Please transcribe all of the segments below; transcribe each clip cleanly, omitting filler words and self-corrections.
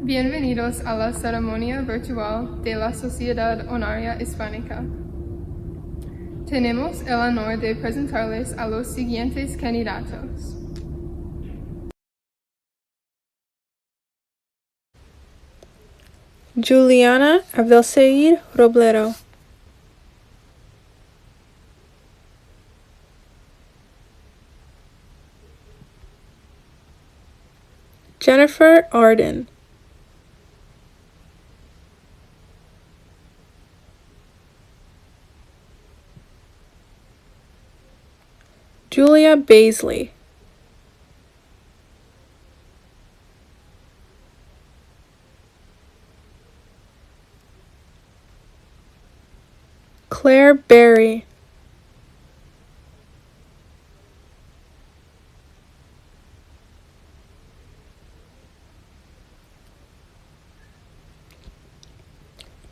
Bienvenidos a la ceremonia virtual de la Sociedad Honoraria Hispánica. Tenemos el honor de presentarles a los siguientes candidatos. Juliana Abdelsaid Roblero. Jennifer Arden. Julia Baisley. Claire Berry.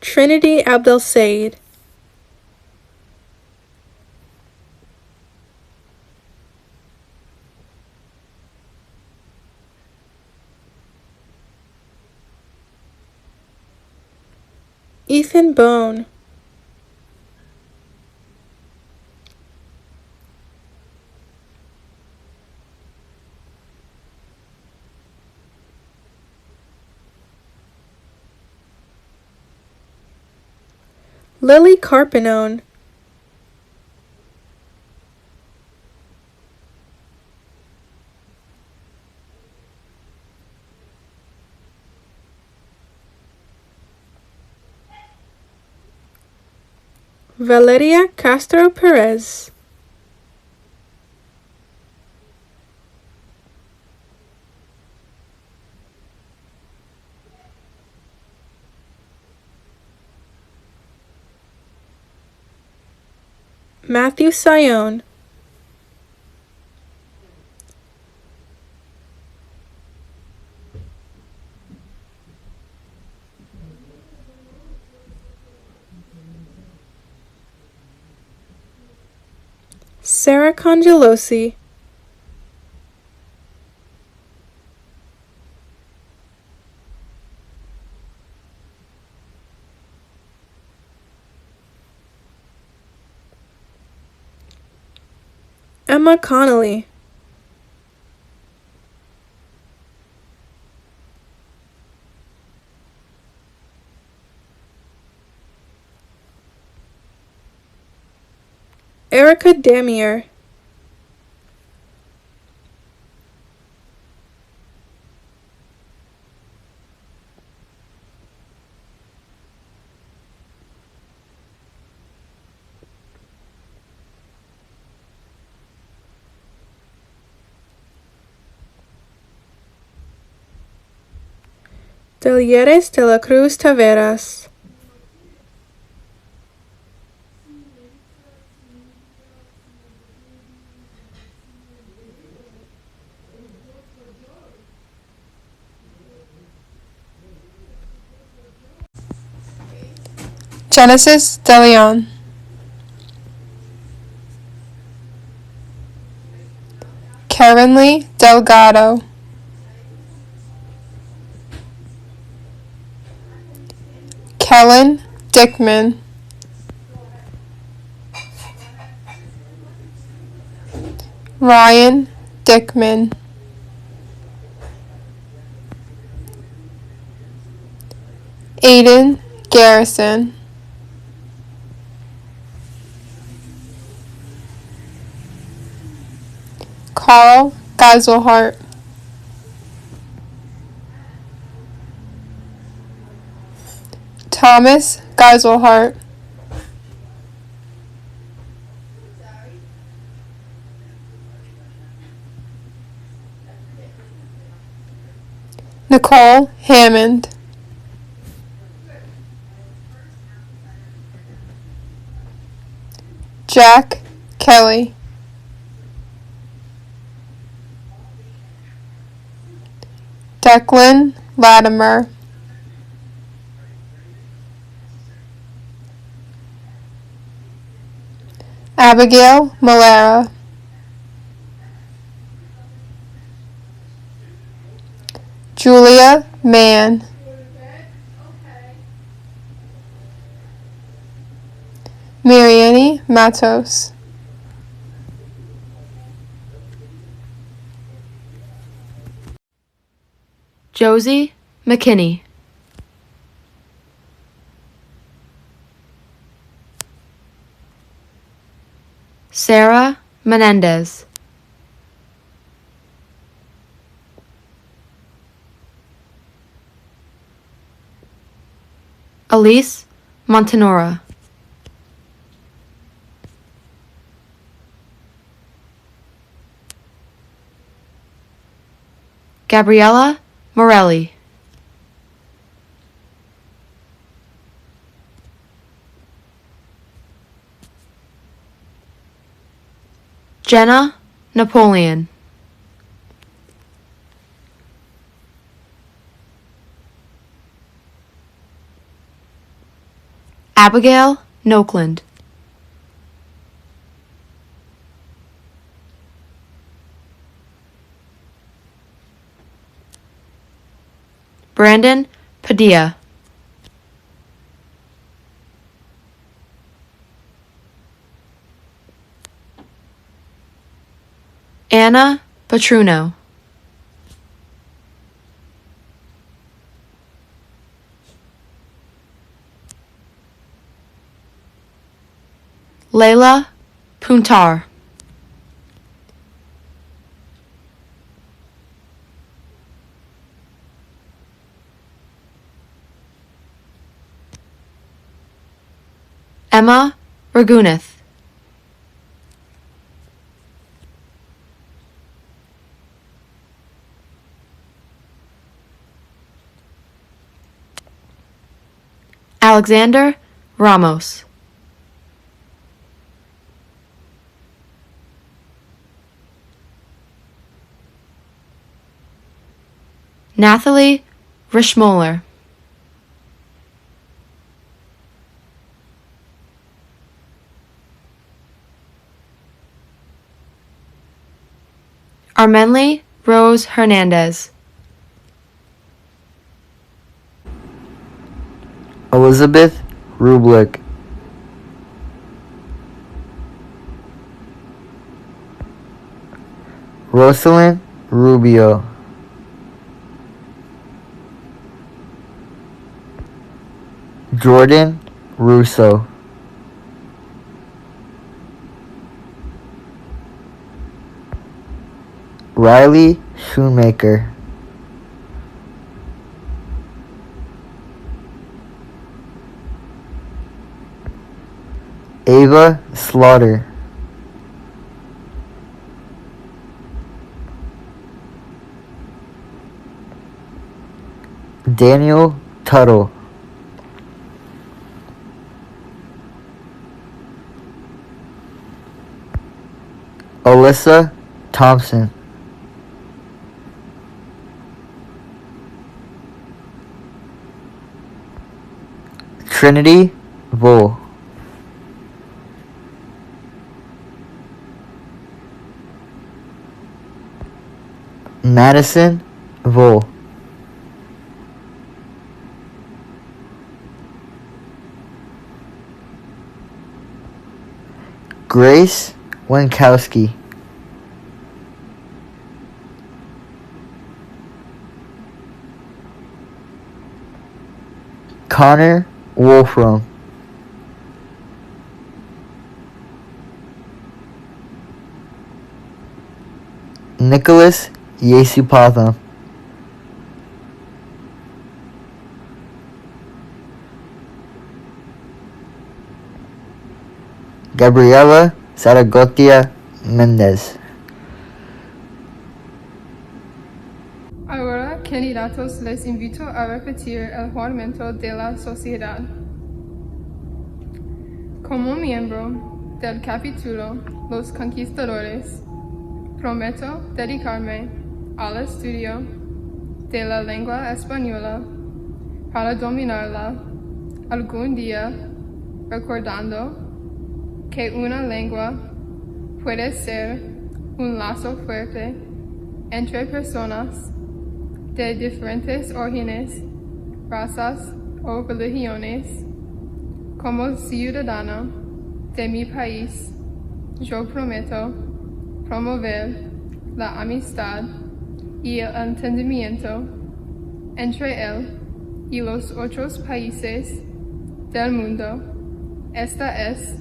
Trinity Abdelsaid. Ethan Bone. Lily Carpinone. Valeria Castro Perez. Matthew Sion. Sarah Congelosi. Emma Connolly. Erica Damier. Delieres de la Cruz Taveras. Genesis De Leon. Karen Lee Delgado. Kellen Dickman. Ryan Dickman. Aiden Garrison. Carl Geiselhart. Thomas Geiselhart. Nicole Hammond. Jack Kelly. Declan Latimer. Abigail Malera. Julia Mann. Mariani Matos. Josie McKinney. Sarah Menendez. Elise Montanora. Gabriella Morelli. Jenna Napoleon. Abigail Noakland. Brandon Padilla. Anna Petruno. Layla Puntar. Emma Ragunith. Alexander Ramos. Nathalie Rishmoller. Armenly Rose Hernandez. Elizabeth Rublick. Rosalind Rubio. Jordan Russo. Riley Shoemaker. Ava Slaughter. Daniel Tuttle. Alyssa Thompson. Trinity Vole. Madison Vole. Grace Winkowski. Connor Wolfram. Nicholas Yesupatham. Gabriela Zaragotia Mendez. Ahora, candidatos, les invito a repetir el juramento de la sociedad. Como miembro del capítulo Los Conquistadores, prometo dedicarme al estudio de la lengua española para dominarla algún día, recordando que una lengua puede ser un lazo fuerte entre personas de diferentes orígenes, razas o religiones. Como ciudadana, de mi país, yo prometo promover la amistad y el entendimiento entre él y los otros países del mundo. Esta es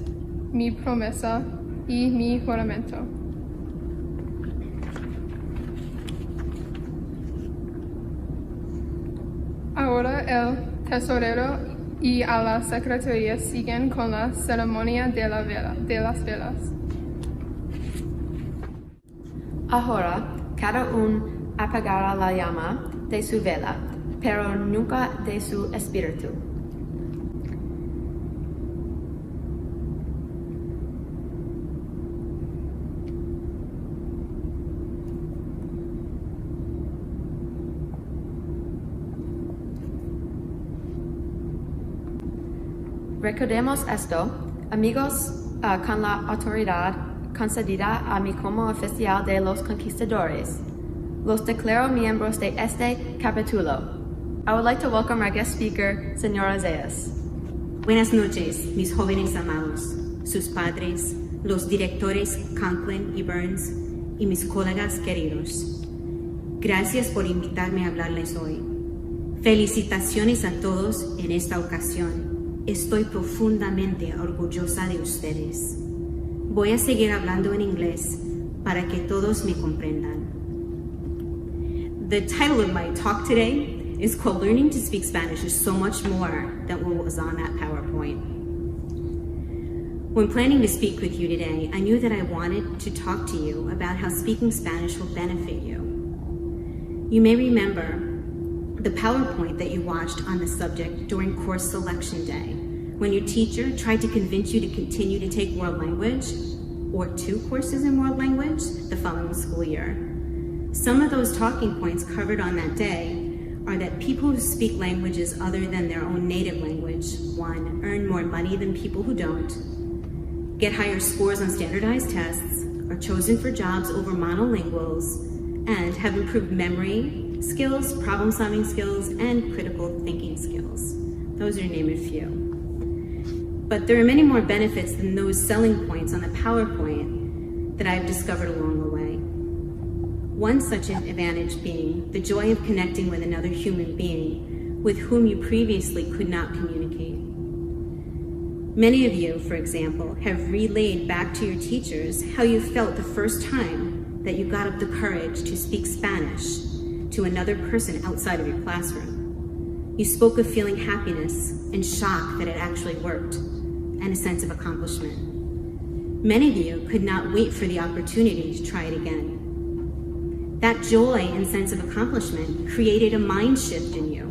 mi promesa y mi juramento. Ahora el tesorero y a la secretaría siguen con la ceremonia de las velas. Ahora, cada uno apagará la llama de su vela, pero nunca de su espíritu. Recordemos esto, amigos, con la autoridad concedida a mí como oficial de los conquistadores. Los declaro miembros de este capítulo. I would like to welcome our guest speaker, Señora Zayas. Buenas noches, mis jóvenes amados, sus padres, los directores Conklin y Burns y mis colegas queridos. Gracias por invitarme a hablarles hoy. Felicitaciones a todos en esta ocasión. Estoy profundamente orgullosa de ustedes. Voy a seguir hablando en inglés para que todos me comprendan. The title of my talk today is called Learning to Speak Spanish is so much more than what was on that PowerPoint. When planning to speak with you today, I knew that I wanted to talk to you about how speaking Spanish will benefit you. You may remember the PowerPoint that you watched on the subject during course selection day, when your teacher tried to convince you to continue to take world language or 2 courses in world language the following school year. Some of those talking points covered on that day are that people who speak languages other than their own native language, 1, earn more money than people who don't, get higher scores on standardized tests, are chosen for jobs over monolinguals, and have improved memory skills, problem-solving skills, and critical thinking skills. Those are to name a few. But there are many more benefits than those selling points on the PowerPoint that I've discovered along the way. One such advantage being the joy of connecting with another human being with whom you previously could not communicate. Many of you, for example, have relayed back to your teachers how you felt the first time that you got up the courage to speak Spanish to another person outside of your classroom. You spoke of feeling happiness and shock that it actually worked, and a sense of accomplishment. Many of you could not wait for the opportunity to try it again. That joy and sense of accomplishment created a mind shift in you.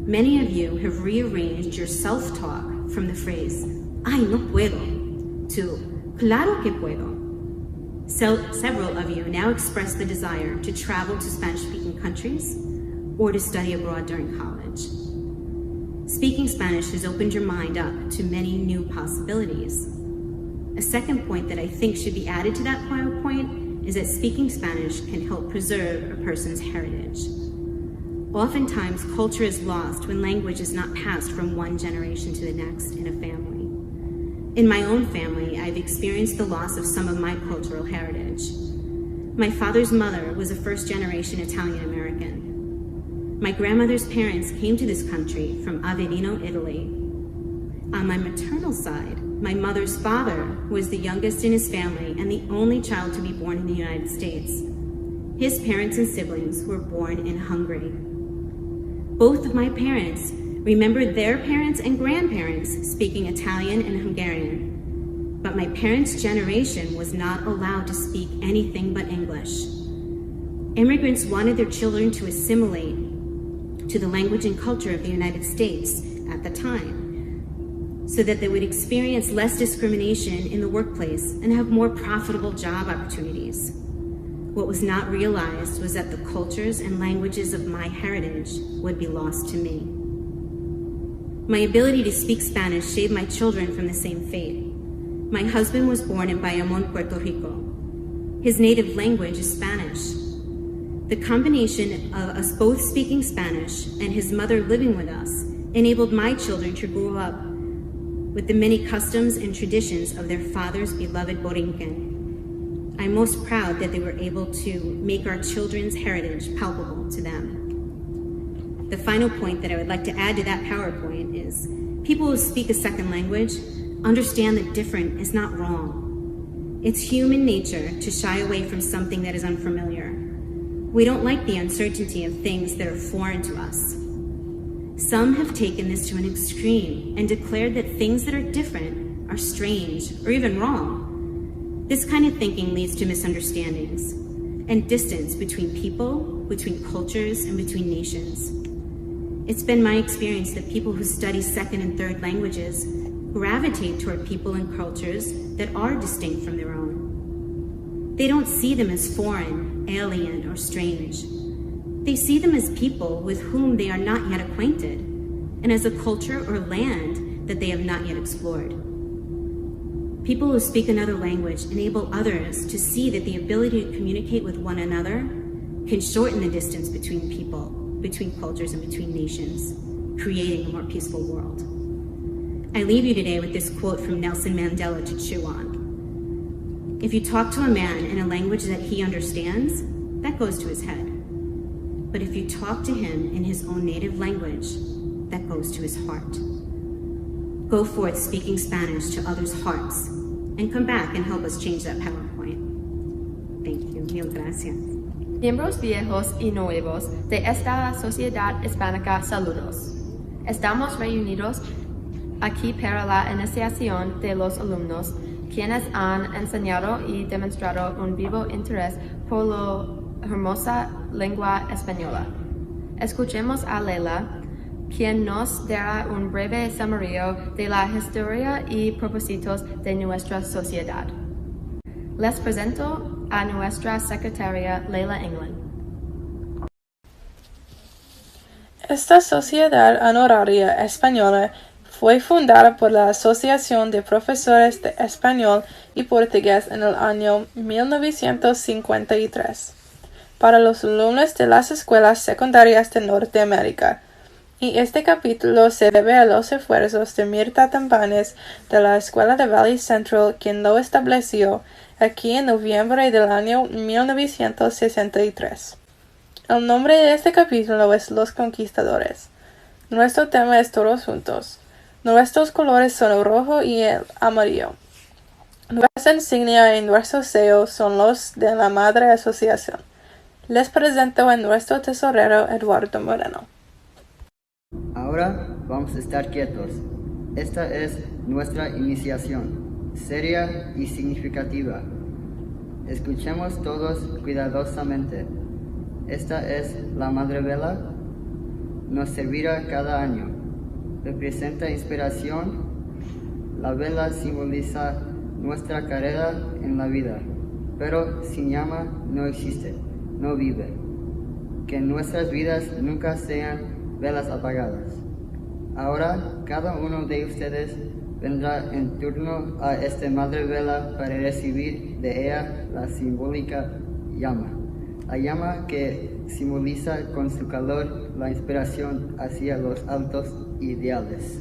Many of you have rearranged your self-talk from the phrase, "Ay, no puedo," to "Claro que puedo." Several of you now express the desire to travel to Spanish-speaking countries or to study abroad during college. Speaking Spanish has opened your mind up to many new possibilities. A second point that I think should be added to that PowerPoint is that speaking Spanish can help preserve a person's heritage. Oftentimes, culture is lost when language is not passed from one generation to the next in a family. In my own family, I've experienced the loss of some of my cultural heritage. My father's mother was a first-generation Italian-American. My grandmother's parents came to this country from Avellino, Italy. On my maternal side, my mother's father was the youngest in his family and the only child to be born in the United States. His parents and siblings were born in Hungary. Both of my parents remembered their parents and grandparents speaking Italian and Hungarian, but my parents' generation was not allowed to speak anything but English. Immigrants wanted their children to assimilate to the language and culture of the United States at the time, so that they would experience less discrimination in the workplace and have more profitable job opportunities. What was not realized was that the cultures and languages of my heritage would be lost to me. My ability to speak Spanish saved my children from the same fate. My husband was born in Bayamon, Puerto Rico. His native language is Spanish. The combination of us both speaking Spanish and his mother living with us enabled my children to grow up with the many customs and traditions of their father's beloved Borinquen. I'm most proud that they were able to make our children's heritage palpable to them. The final point that I would like to add to that PowerPoint is people who speak a second language understand that different is not wrong. It's human nature to shy away from something that is unfamiliar. We don't like the uncertainty of things that are foreign to us. Some have taken this to an extreme and declared that things that are different are strange or even wrong. This kind of thinking leads to misunderstandings and distance between people, between cultures, and between nations. It's been my experience that people who study second and third languages gravitate toward people and cultures that are distinct from their own. They don't see them as foreign, alien, or strange. They see them as people with whom they are not yet acquainted, and as a culture or land that they have not yet explored. People who speak another language enable others to see that the ability to communicate with one another can shorten the distance between people, between cultures, and between nations, creating a more peaceful world. I leave you today with this quote from Nelson Mandela to chew on. If you talk to a man in a language that he understands, that goes to his head. But if you talk to him in his own native language, that goes to his heart. Go forth speaking Spanish to others' hearts, and come back and help us change that PowerPoint. Thank you. Mil gracias. Miembros viejos y nuevos de esta sociedad hispánica, saludos. Estamos reunidos aquí para la iniciación de los alumnos, quienes han enseñado y demostrado un vivo interés por la hermosa lengua española. Escuchemos a Leila, quien nos dará un breve sumario de la historia y propósitos de nuestra sociedad. Les presento a nuestra secretaria Leila England. Esta sociedad honoraria española fue fundada por la Asociación de Profesores de Español y Portugués en el año 1953 para los alumnos de las escuelas secundarias de Norteamérica. Y este capítulo se debe a los esfuerzos de Mirta Tampanes de la Escuela de Valley Central, quien lo estableció aquí en noviembre del año 1963. El nombre de este capítulo es Los Conquistadores. Nuestro tema es Todos Juntos. Nuestros colores son el rojo y el amarillo. Nuestra insignia y nuestro sello son los de la Madre Asociación. Les presento a nuestro tesorero Eduardo Moreno. Ahora vamos a estar quietos. Esta es nuestra iniciación, seria y significativa. Escuchemos todos cuidadosamente. Esta es la Madre Vela. Nos servirá cada año. Representa inspiración. La vela simboliza nuestra carrera en la vida, pero sin llama no existe, no vive. Que nuestras vidas nunca sean velas apagadas. Ahora cada uno de ustedes vendrá en turno a esta madre vela para recibir de ella la simbólica llama. La llama que simboliza con su calor la inspiración hacia los altos ideales.